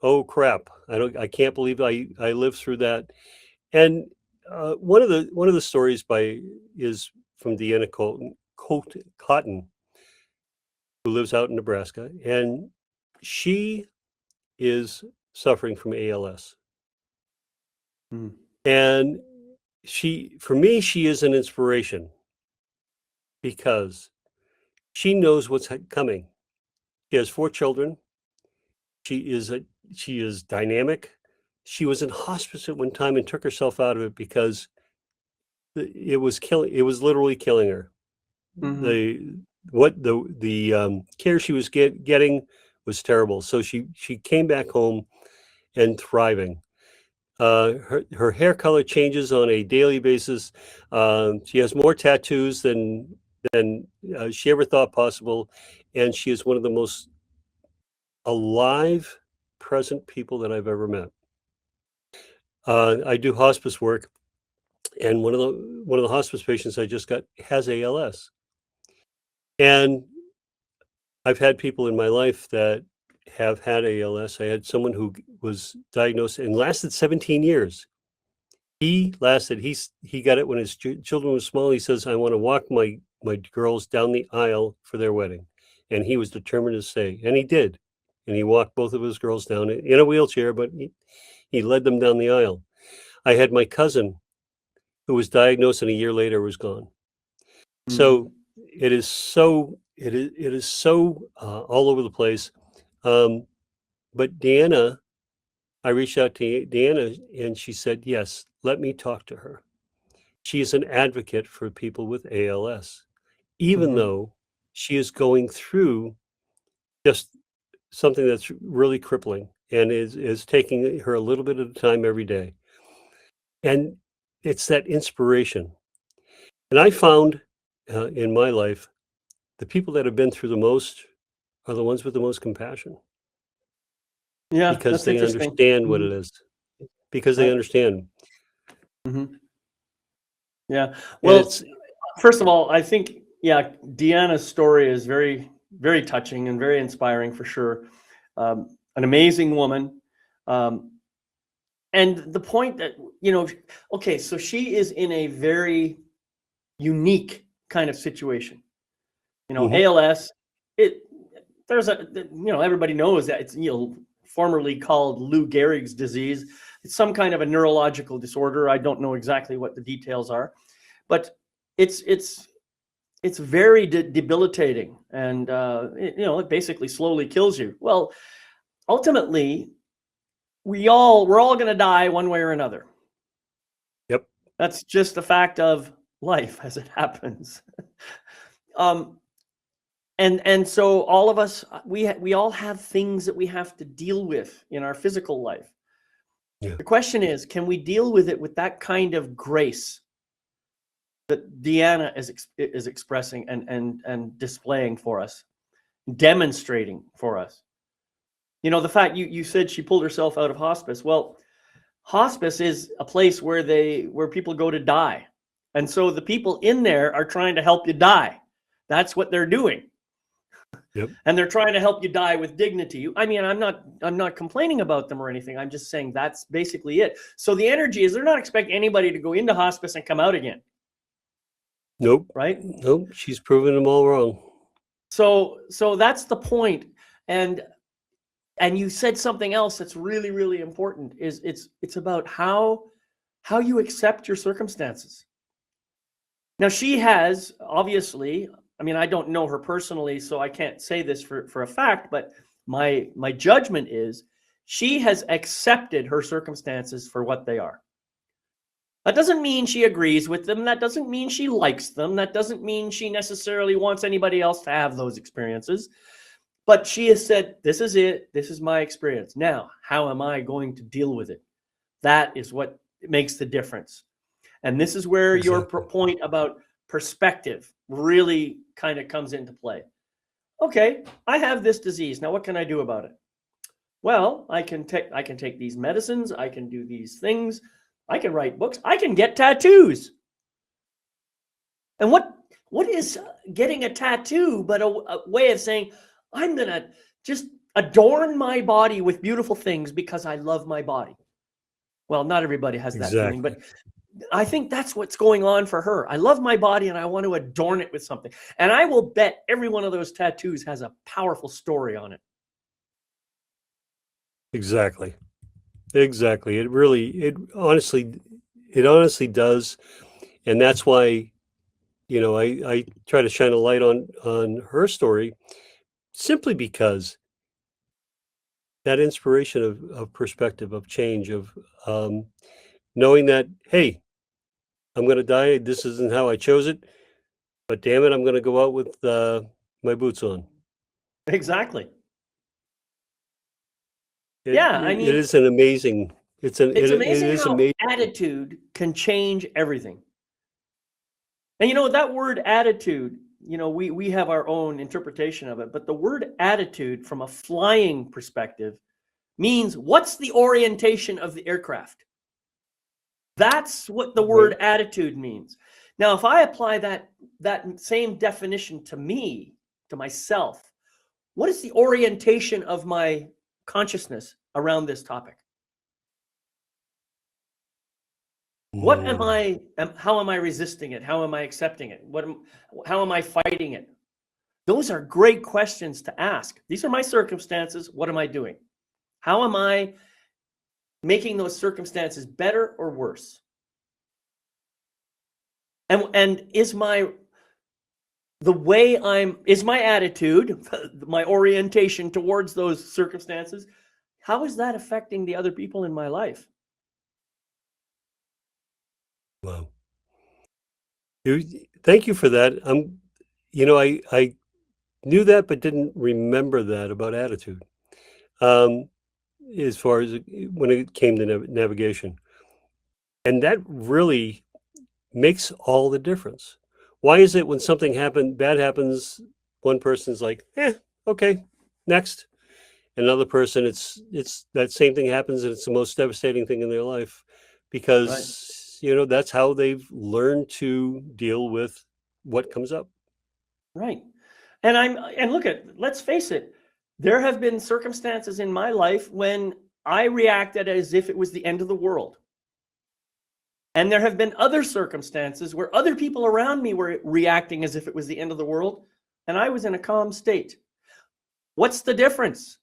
oh crap, I can't believe I lived through that. And one of the stories is from Deanna Cotton, who lives out in Nebraska, and she is suffering from ALS. And for me, she is an inspiration, because she knows what's coming. She has 4 children. She is dynamic. She was in hospice at one time and took herself out of it because it was literally killing her. The care she was getting was terrible. So she came back home and thriving. Her hair color changes on a daily basis. She has more tattoos than she ever thought possible, and she is one of the most alive, present people that I've ever met. I do hospice work, and one of the hospice patients I just got has ALS. And I've had people in my life that have had ALS. I had someone who was diagnosed and lasted 17 years. He got it when his children were small. He says, I want to walk my girls down the aisle for their wedding. And he was determined to stay. And he did. And he walked both of his girls down in a wheelchair, but he led them down the aisle. I had my cousin who was diagnosed, and a year later was gone. So it is so all over the place. But Deanna, I reached out to Deanna, and she said, yes, let me talk to her. She is an advocate for people with ALS, even though she is going through just something that's really crippling and is taking her a little bit at a time every day. And it's that inspiration. And I found in my life, the people that have been through the most are the ones with the most compassion. Yeah, because that's they interesting. understand what Mhm. it is. Because they Right. understand. Mhm. Yeah. And Well, it's first of all, I think, yeah, Deanna's story is very, very touching and very inspiring for sure. An amazing woman. Um, and the point that, okay, so she is in a very unique kind of situation. mhm, ALS, it there's a everybody knows that it's formerly called Lou Gehrig's disease. It's some kind of a neurological disorder. I don't know exactly what the details are, but it's very debilitating, and it basically slowly kills you. Well, ultimately, we're all going to die one way or another. yep, That's just the fact of life as it happens. um, and so all of us, we all have things that we have to deal with in our physical life. yeah, The question is, can we deal with it with that kind of grace that Deanna is expressing and displaying for us, demonstrating for us? The fact you said she pulled herself out of hospice. Well, hospice is a place where people go to die. And so the people in there are trying to help you die. That's what they're doing. yep, And they're trying to help you die with dignity. I mean, I'm not complaining about them or anything. I'm just saying that's basically it. So the energy is they're not expecting anybody to go into hospice and come out again, nope, right? nope. She's proven them all wrong. So that's the point. And you said something else that's really, really important, is it's about how you accept your circumstances. Now, she has obviously, I mean, I don't know her personally, so I can't say this for a fact, but my judgment is she has accepted her circumstances for what they are. That doesn't mean she agrees with them. That doesn't mean she likes them. That doesn't mean she necessarily wants anybody else to have those experiences. But she has said, this is it. This is my experience. Now, how am I going to deal with it? That is what makes the difference. And this is where your Exactly. point about perspective really kind of comes into play. Okay, I have this disease. Now what can I do about it? Well, I can take these medicines, I can do these things, I can write books, I can get tattoos. And what is getting a tattoo but a way of saying, I'm going to just adorn my body with beautiful things because I love my body? Well, not everybody has that feeling, Exactly. but I think that's what's going on for her. I love my body and I want to adorn it with something. And I will bet every one of those tattoos has a powerful story on it. Exactly. Exactly. It honestly does. And that's why, I try to shine a light on her story simply because that inspiration of perspective, of change, of um, knowing that, hey, I'm going to die. This isn't how I chose it, but damn it, I'm going to go out with my boots on. Exactly. It, Yeah, I it, it mean, is an amazing, it's it amazing is how amazing. attitude can change everything. And that word attitude, we have our own interpretation of it, but the word attitude from a flying perspective means, what's the orientation of the aircraft? That's what the Right. word attitude means. Now, if I apply that same definition to me, to myself, what is the orientation of my consciousness around this topic? What am Mm, I? How am I resisting it? How am I accepting it? How am I fighting it? Those are great questions to ask. These are my circumstances. What am I doing? How am I making those circumstances better or worse? And is my attitude, my orientation towards those circumstances, how is that affecting the other people in my life? wow. Thank you for that. I knew that, but didn't remember that about attitude. Um, as far as when it came to navigation. And that really makes all the difference. Why is it when bad happens, one person's like, okay, next. Another person, it's that same thing happens, and it's the most devastating thing in their life, because that's how they've learned to deal with what comes up. Right. And let's face it, there have been circumstances in my life when I reacted as if it was the end of the world. And there have been other circumstances where other people around me were reacting as if it was the end of the world, and I was in a calm state. What's the difference?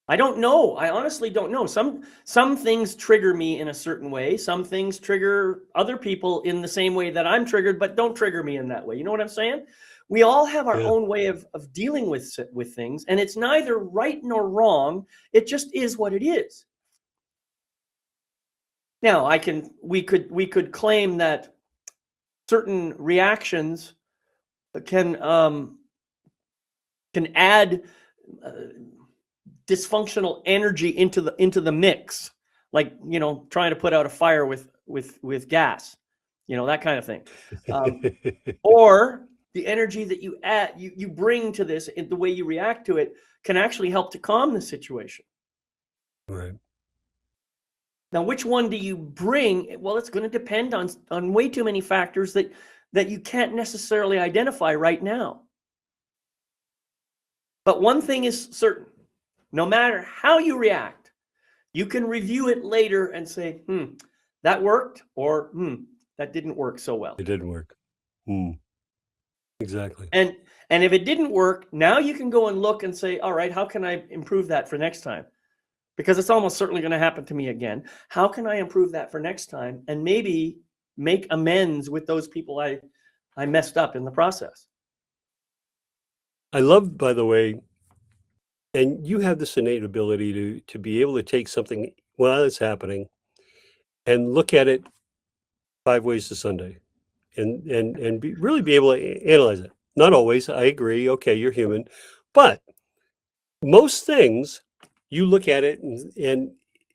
I don't know. I honestly don't know. Some things trigger me in a certain way. Some things trigger other people in the same way that I'm triggered, but don't trigger me in that way. You know what I'm saying? We all have our own way of dealing with things, and it's neither right nor wrong. It just is what it is. Now, we could claim that certain reactions can add dysfunctional energy into the mix, like trying to put out a fire with gas, that kind of thing, or the energy that you bring to this, and the way you react to it can actually help to calm the situation. Right. Now, which one do you bring? Well, it's going to depend on way too many factors that you can't necessarily identify right now. But one thing is certain: no matter how you react, you can review it later and say, that worked, or that didn't work so well. It didn't work. Exactly. And if it didn't work, now you can go and look and say, all right, how can I improve that for next time? Because it's almost certainly going to happen to me again. How can I improve that for next time, and maybe make amends with those people I messed up in the process? I love, by the way, and you have this innate ability to be able to take something while it's happening and look at it 5 ways to Sunday, and really be able to analyze it. Not always, I agree. Okay, you're human, but most things you look at it and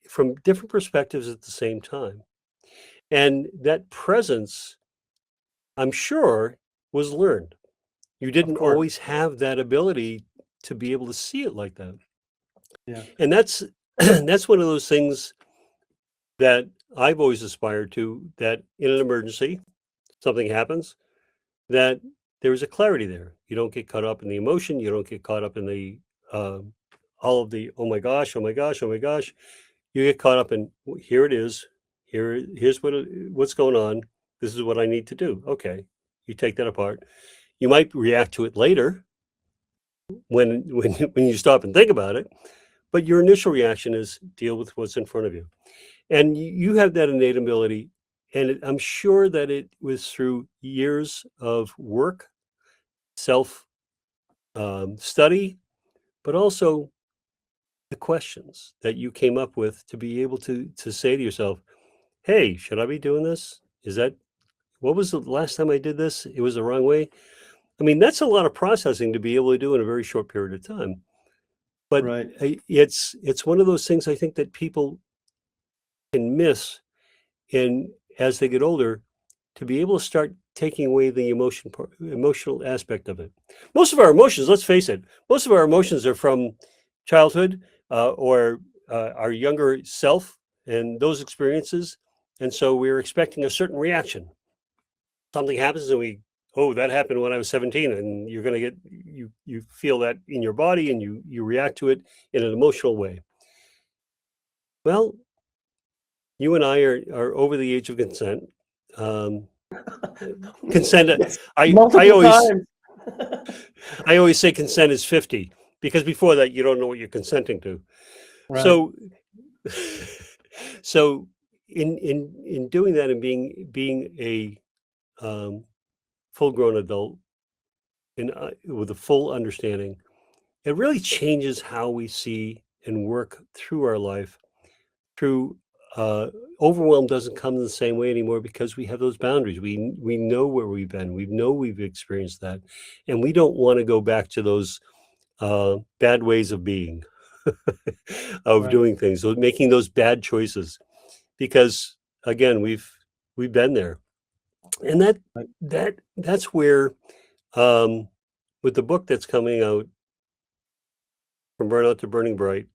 from different perspectives at the same time, and that presence, I'm sure, was learned. You didn't always have that ability to be able to see it like that. Yeah. And that's that's one of those things that I've always aspired to, that in an emergency, something happens, that there's a clarity there. You don't get caught up in the emotion. You don't get caught up in the all of the, oh my gosh, oh my gosh, oh my gosh. You get caught up in, here it is. Here's what's going on. This is what I need to do. Okay. You take that apart. You might react to it later when you stop and think about it, but your initial reaction is deal with what's in front of you. And you have that innate ability, and I'm sure that it was through years of work, self study, but also the questions that you came up with to be able to say to yourself, hey, should I be doing this? What was the last time I did this? It was the wrong way. I mean, that's a lot of processing to be able to do in a very short period of time. But it's one of those things I think that people can miss, and as they get older, to be able to start taking away the emotional aspect of it. Most of our emotions, let's face it, most of our emotions are from childhood or our younger self and those experiences. And so we're expecting a certain reaction. Something happens and that happened when I was 17, and you're going to get, you feel that in your body, and you react to it in an emotional way. Well, you and I are over the age of consent. Consent. Yes, I always say consent is 50, because before that you don't know what you're consenting to. Right. So in doing that and being a full-grown adult and with a full understanding, it really changes how we see and work through our life. Through overwhelm doesn't come in the same way anymore, because we have those boundaries. We know where we've been. We know we've experienced that, and we don't want to go back to those bad ways of being, of doing things, so making those bad choices, because again, we've been there, and that's where with the book that's coming out, from Burnout to Burning Bright,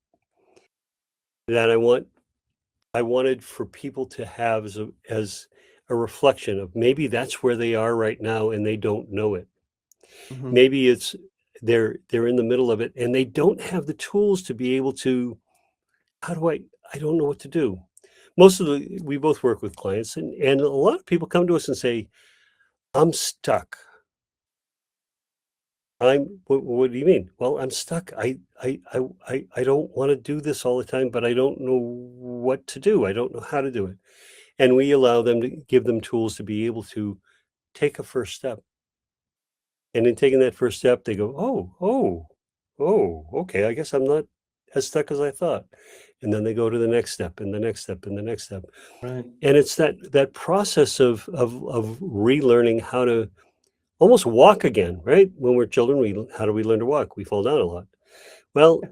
that I wanted for people to have as a reflection of maybe that's where they are right now and they don't know it. Mhm. Maybe it's they're in the middle of it and they don't have the tools to be able to, how do I don't know what to do. We both work with clients, and a lot of people come to us and say, I'm stuck. What do you mean? Well, I'm stuck. I don't want to do this all the time, but I don't know what to do. I don't know how to do it. And we allow them to give them tools to be able to take a first step. And in taking that first step, they go, okay, I guess I'm not as stuck as I thought. And then they go to the next step and the next step and the next step. Right. And it's that process of relearning how to almost walk again, right? When we're children, how do we learn to walk? We fall down a lot. Well,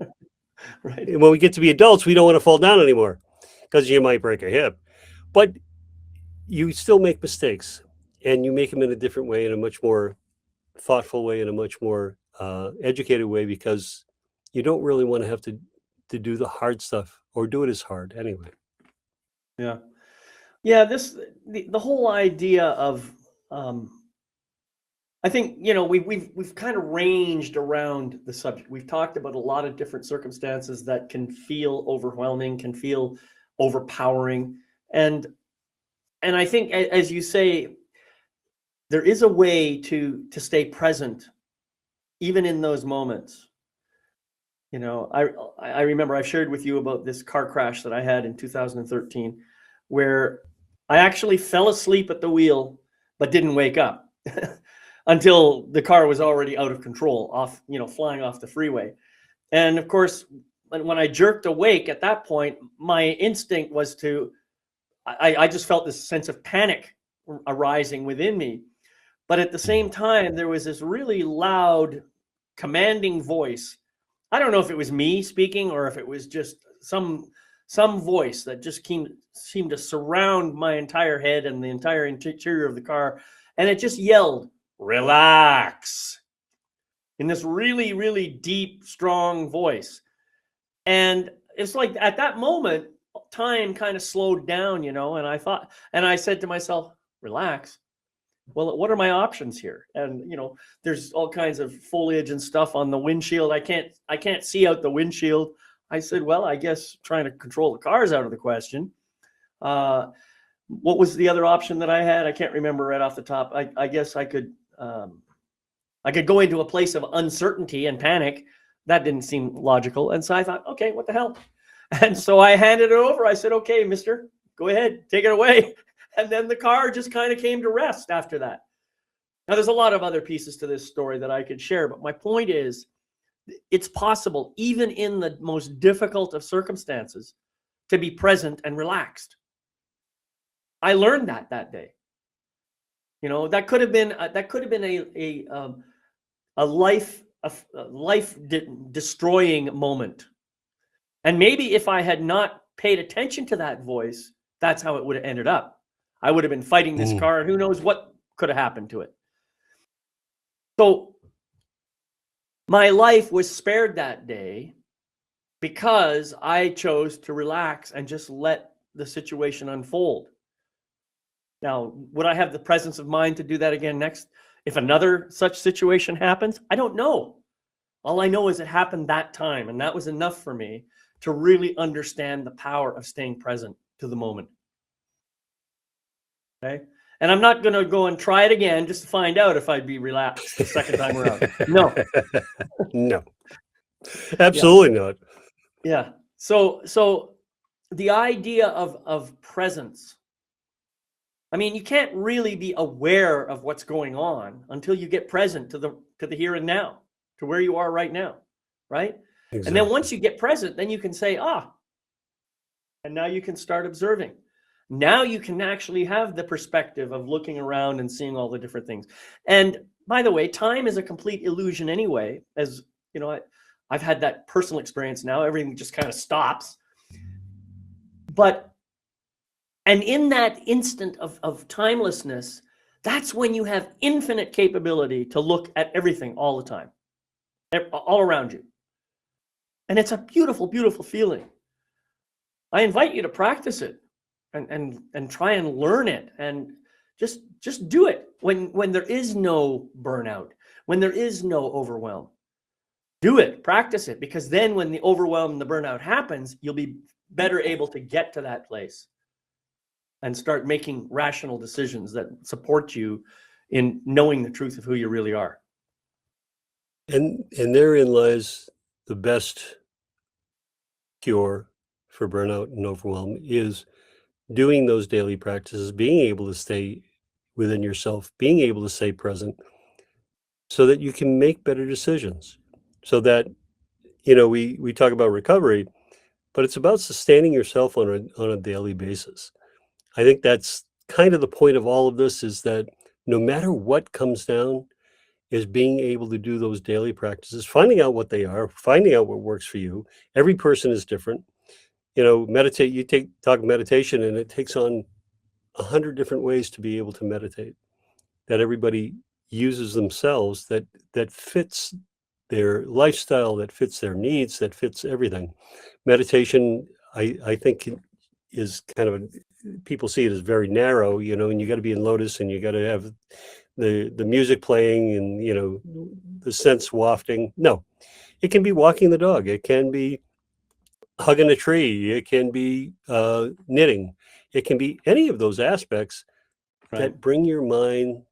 Right. when we get to be adults, we don't want to fall down anymore because you might break a hip. But you still make mistakes, and you make them in a different way, in a much more thoughtful way, in a much more educated way, because you don't really want to have to do the hard stuff or do it as hard anyway. Yeah. Yeah. The whole idea of, I think, we've kind of ranged around the subject. We've talked about a lot of different circumstances that can feel overwhelming, can feel overpowering. And I think, as you say, there is a way to stay present, even in those moments. I remember I've shared with you about this car crash that I had in 2013, where I actually fell asleep at the wheel, but didn't wake up until the car was already out of control, flying off the freeway. And of course, when I jerked awake at that point, my instinct was I just felt this sense of panic arising within me. But at the same time, there was this really loud, commanding voice. I don't know if it was me speaking or if it was just some voice that just seemed to surround my entire head and the entire interior of the car. And it just yelled, "Relax," in this really, really deep, strong voice. And it's like at that moment, time kind of slowed down, and I said to myself, relax. Well, what are my options here? And there's all kinds of foliage and stuff on the windshield. I can't see out the windshield. I said, well, I guess trying to control the car is out of the question. What was the other option that I had? I can't remember right off the top. I guess I could go into a place of uncertainty and panic. That didn't seem logical. And so I thought, okay, what the hell? And so I handed it over. I said, okay, mister, go ahead, take it away. And then the car just kind of came to rest after that. Now, there's a lot of other pieces to this story that I could share, but my point is, it's possible, even in the most difficult of circumstances, to be present and relaxed. I learned that day. That could have been a life destroying moment. And maybe if I had not paid attention to that voice, that's how it would have ended up. I would have been fighting this car, and who knows what could have happened to it. So my life was spared that day because I chose to relax and just let the situation unfold. Now, would I have the presence of mind to do that again next? If another such situation happens, I don't know. All I know is it happened that time, and that was enough for me to really understand the power of staying present to the moment. Okay. And I'm not going to go and try it again just to find out if I'd be relaxed the second time around. No. No. Absolutely not. Yeah. So the idea of presence, I mean, you can't really be aware of what's going on until you get present to the here and now, to where you are right now, right? Exactly. And then once you get present, then you can say, and now you can start observing. Now you can actually have the perspective of looking around and seeing all the different things. And by the way, time is a complete illusion anyway. As you know, I've had that personal experience now. Everything just kind of stops. And in that instant of timelessness, that's when you have infinite capability to look at everything all the time, all around you. And it's a beautiful, beautiful feeling. I invite you to practice it and try and learn it, and just do it when there is no burnout, when there is no overwhelm. Do it, practice it, because then when the overwhelm and the burnout happens, you'll be better able to get to that place and start making rational decisions that support you in knowing the truth of who you really are. And therein lies the best cure for burnout and overwhelm, is doing those daily practices, being able to stay within yourself, being able to stay present, so that you can make better decisions. So that, we talk about recovery, but it's about sustaining yourself on a daily basis. I think that's kind of the point of all of this, is that no matter what comes down, is being able to do those daily practices, finding out what they are, finding out what works for you. Every person is different. Meditate, talk meditation, and it takes on 100 different ways to be able to meditate that everybody uses themselves, that fits their lifestyle, that fits their needs, that fits everything. Meditation, I think, is kind of people see it as very narrow, and you got to be in lotus, and you got to have the music playing, and the scents wafting. No, it can be walking the dog, it can be hugging a tree, it can be knitting, it can be any of those aspects that bring your mind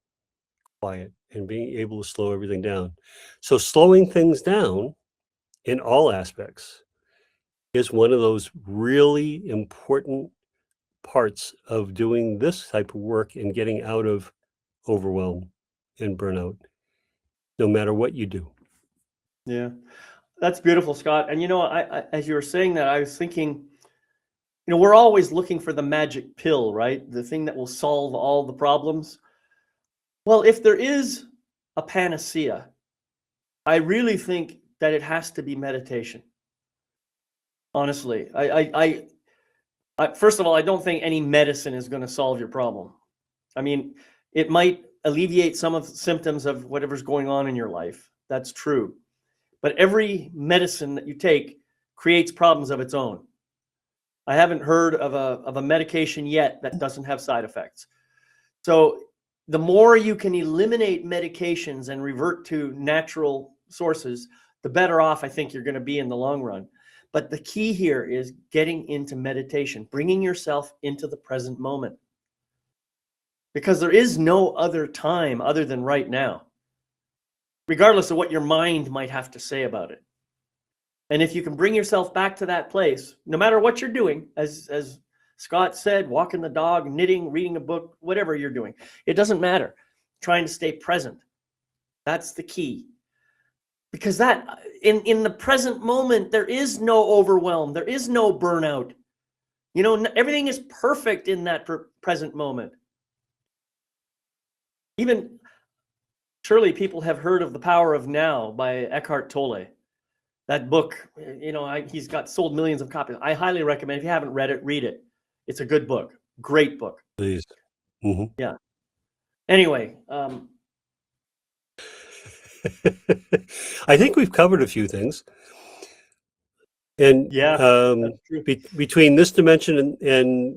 quiet and being able to slow everything down. So slowing things down in all aspects is one of those really important parts of doing this type of work and getting out of overwhelm and burnout, no matter what you do. Yeah, that's beautiful, Scott. And I as you were saying that, I was thinking, we're always looking for the magic pill, right? The thing that will solve all the problems. Well, if there is a panacea, I really think that it has to be meditation. Honestly, I first of all, I don't think any medicine is going to solve your problem. I mean, it might alleviate some of the symptoms of whatever's going on in your life. That's true. But every medicine that you take creates problems of its own. I haven't heard of a medication yet that doesn't have side effects. So the more you can eliminate medications and revert to natural sources, the better off I think you're going to be in the long run. But the key here is getting into meditation, bringing yourself into the present moment. Because there is no other time other than right now, regardless of what your mind might have to say about it. And if you can bring yourself back to that place, no matter what you're doing, as Scott said, walking the dog, knitting, reading a book, whatever you're doing, it doesn't matter. Trying to stay present. That's the key. Because that in the present moment, there is no overwhelm. There is no burnout. Everything is perfect in that present moment. Even surely people have heard of The Power of Now by Eckhart Tolle. That book, he's got sold millions of copies. I highly recommend, if you haven't read it, read it. It's a good book. Great book. Please. Mm-hmm. Yeah. Anyway. I think we've covered a few things. And Yeah, between this dimension and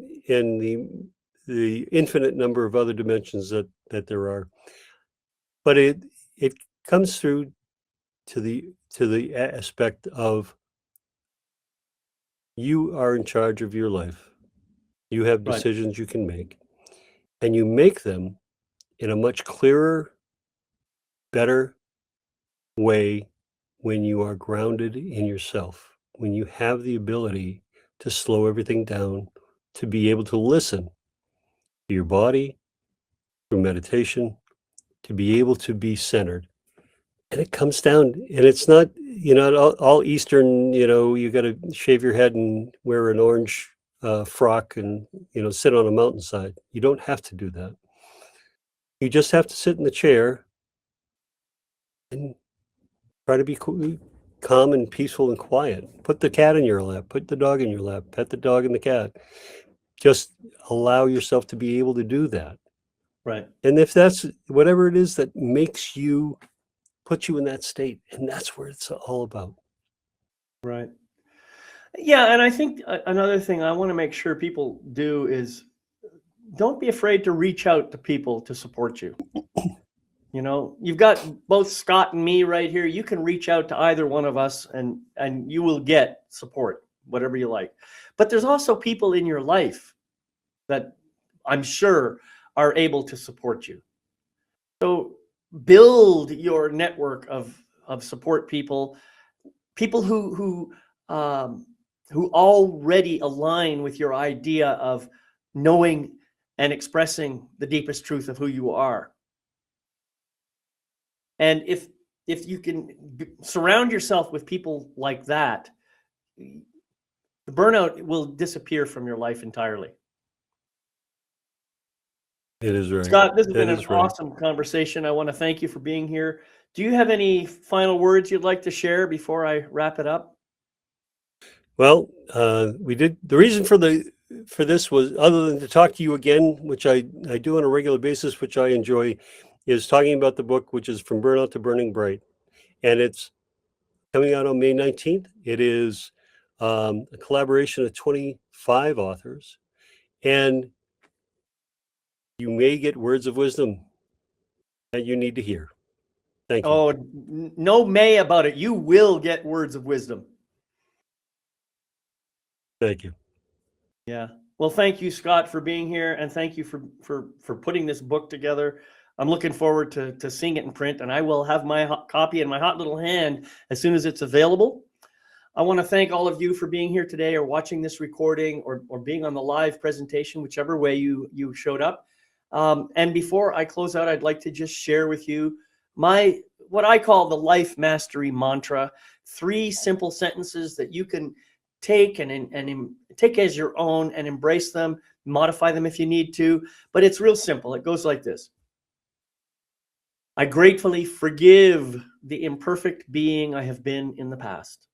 the infinite number of other dimensions that there are, but it comes through to the aspect of you are in charge of your life. You have decisions you can make, and you make them in a much clearer, better way when you are grounded in yourself, when you have the ability to slow everything down, to be able to listen to your body through meditation, to be able to be centered. And it comes down, and it's not, all Eastern, you got to shave your head and wear an orange frock and, sit on a mountainside. You don't have to do that. You just have to sit in the chair and try to be calm and peaceful and quiet. Put the cat in your lap, put the dog in your lap, pet the dog and the cat. Just allow yourself to be able to do that. Right. And if that's whatever it is that put you in that state, and that's where it's all about. Right. Yeah, and I think another thing I want to make sure people do is don't be afraid to reach out to people to support you. You know, you've got both Scott and me right here. You can reach out to either one of us and you will get support, whatever you like. But there's also people in your life that I'm sure are able to support you. So build your network of support people, people who already align with your idea of knowing and expressing the deepest truth of who you are. And if you can surround yourself with people like that, the burnout will disappear from your life entirely. It is right. Scott, this has been an Right. awesome conversation. I want to thank you for being here. Do you have any final words you'd like to share before I wrap it up? Well, we did. The reason for this was, other than to talk to you again, which I do on a regular basis, which I enjoy, is talking about the book, which is From Burnout to Burning Bright, and it's coming out on May 19th. It is a collaboration of 25 authors, and you may get words of wisdom that you need to hear. Thank you. Oh, no may about it. You will get words of wisdom. Thank you. Yeah. Well, thank you, Scott, for being here, and thank you for putting this book together. I'm looking forward to seeing it in print, and I will have my copy in my hot little hand as soon as it's available. I want to thank all of you for being here today, or watching this recording, or being on the live presentation, whichever way you showed up. And before I close out, I'd like to just share with you what I call the life mastery mantra. 3 simple sentences that you can take and take as your own and embrace them, modify them if you need to, but it's real simple. It goes like this: I gratefully forgive the imperfect being I have been in the past.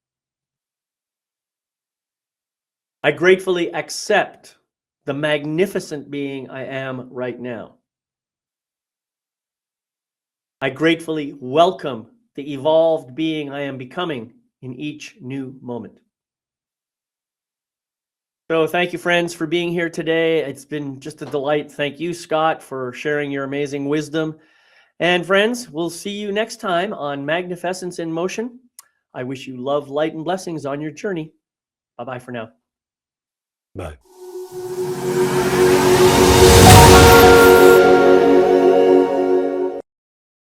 I gratefully accept the magnificent being I am right now. I gratefully welcome the evolved being I am becoming in each new moment. So thank you, friends, for being here today. It's been just a delight. Thank you, Scott, for sharing your amazing wisdom. And friends, we'll see you next time on MagnifEssence in Motion. I wish you love, light, and blessings on your journey. Bye-bye for now. Bye.